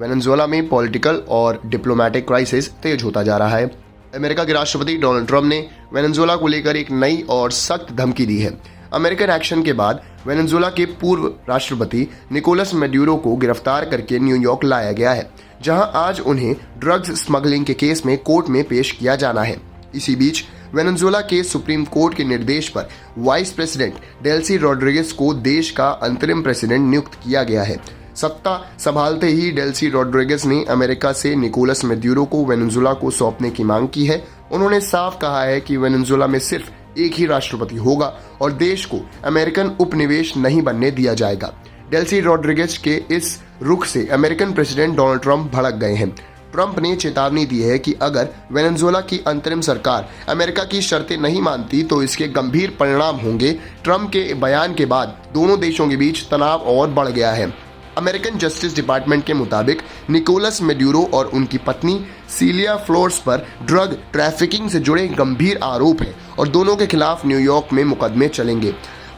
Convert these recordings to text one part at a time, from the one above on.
Venezuela में political और diplomatic crisis तेज होता जा रहा है। अमेरिका के राष्ट्रपति डोनाल्ड ट्रंप ने वेनेजुएला को लेकर एक नई और सख्त धमकी दी है। अमेरिकन एक्शन के बाद वेनेजुएला के पूर्व राष्ट्रपति निकोलस मैडुरो को गिरफ्तार करके न्यूयॉर्क लाया गया है, जहां आज उन्हें ड्रग्स स्मगलिंग के केस में कोर्ट में पेश किया जाना है। इसी बीच वेनेजुएला के सुप्रीम कोर्ट के निर्देश पर वाइस प्रेसिडेंट डेल्सी रोड्रिगेज को देश का अंतरिम प्रेसिडेंट नियुक्त किया गया है। सत्ता संभालते ही डेल्सी रोड्रिगेज ने अमेरिका से निकोलस मैडुरो को वेनेजुएला को सौंपने की मांग की है। उन्होंने साफ कहा है कि वेनेजुएला में सिर्फ एक ही राष्ट्रपति होगा और देश को अमेरिकन उपनिवेश नहीं बनने दिया जाएगा। डेल्सी रोड्रिगेज के इस रुख से अमेरिकन प्रेसिडेंट डोनाल्ड ट्रंप भड़क गए हैं। ट्रंप ने चेतावनी दी है कि अगर वेनेजुएला की अंतरिम सरकार अमेरिका की शर्तें नहीं मानती तो इसके गंभीर परिणाम होंगे। ट्रंप के बयान के बाद दोनों देशों के बीच तनाव और बढ़ गया है। अमेरिकन जस्टिस डिपार्टमेंट के मुताबिक निकोलस मैडुरो और उनकी पत्नी सिलिया फ्लोरेस पर ड्रग ट्रैफिकिंग से जुड़े गंभीर आरोप हैं और दोनों के खिलाफ न्यूयॉर्क में मुकदमे चलेंगे।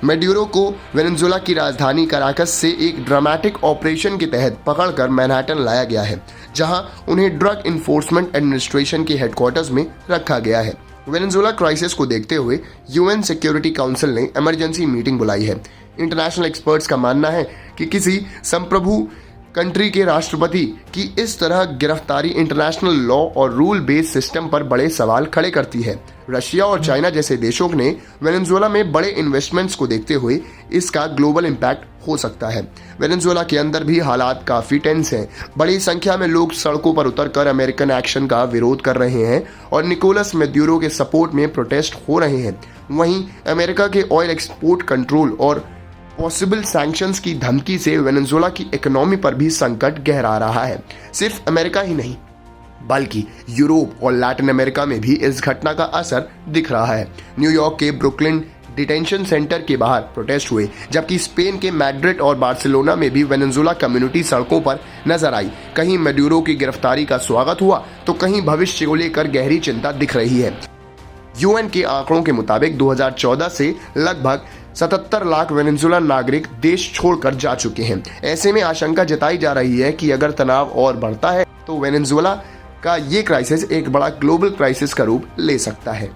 मैडुरो को वेनेजुएला की राजधानी कराकस से एक ड्रामेटिक ऑपरेशन के तहत पकड़कर मैनहट्टन लाया गया है, जहां उन्हें ड्रग इन्फोर्समेंट एडमिनिस्ट्रेशन के हेडक्वार्टर्स में रखा गया है। वेनेजुएला क्राइसिस को देखते हुए यूएन सिक्योरिटी काउंसिल ने इमरजेंसी मीटिंग बुलाई है। इंटरनेशनल एक्सपर्ट्स का मानना है कि किसी संप्रभु कंट्री के राष्ट्रपति की इस तरह गिरफ्तारी इंटरनेशनल लॉ और रूल बेस्ड सिस्टम पर बड़े सवाल खड़े करती है। रशिया और चाइना जैसे देशों ने वेनेजुएला में बड़े इन्वेस्टमेंट्स को देखते हुए इसका ग्लोबल इम्पैक्ट हो सकता है। वेनेजुएला के अंदर भी हालात काफी टेंस हैं। बड़ी संख्या में लोग सड़कों पर उतरकर अमेरिकन एक्शन का विरोध कर रहे हैं और निकोलस मैडुरो के सपोर्ट में प्रोटेस्ट हो रहे हैं। वहीं अमेरिका के ऑयल एक्सपोर्ट कंट्रोल और पॉसिबल सैंक्शंस की धमकी से वेनेजुएला की इकोनॉमी पर भी संकट गहरा रहा है। सिर्फ अमेरिका ही नहीं बल्कि यूरोप और लैटिन अमेरिका में भी इस घटना का असर दिख रहा है। न्यूयॉर्क के ब्रुकलिन डिटेंशन सेंटर के बाहर प्रोटेस्ट हुए, जबकि स्पेन के मैड्रिड और बार्सिलोना में भी वेनेजुएला कम्युनिटी सड़कों पर नजर आई। कहीं मैडुरो की गिरफ्तारी का स्वागत हुआ तो कहीं भविष्य को लेकर गहरी चिंता दिख रही है। यूएन के आंकड़ों के मुताबिक 2014 से लगभग 77 लाख वेनेजुएला नागरिक देश छोड़कर जा चुके हैं। ऐसे में आशंका जताई जा रही है कि अगर तनाव और बढ़ता है तो वेनेजुएला का ये क्राइसिस एक बड़ा ग्लोबल क्राइसिस का रूप ले सकता है।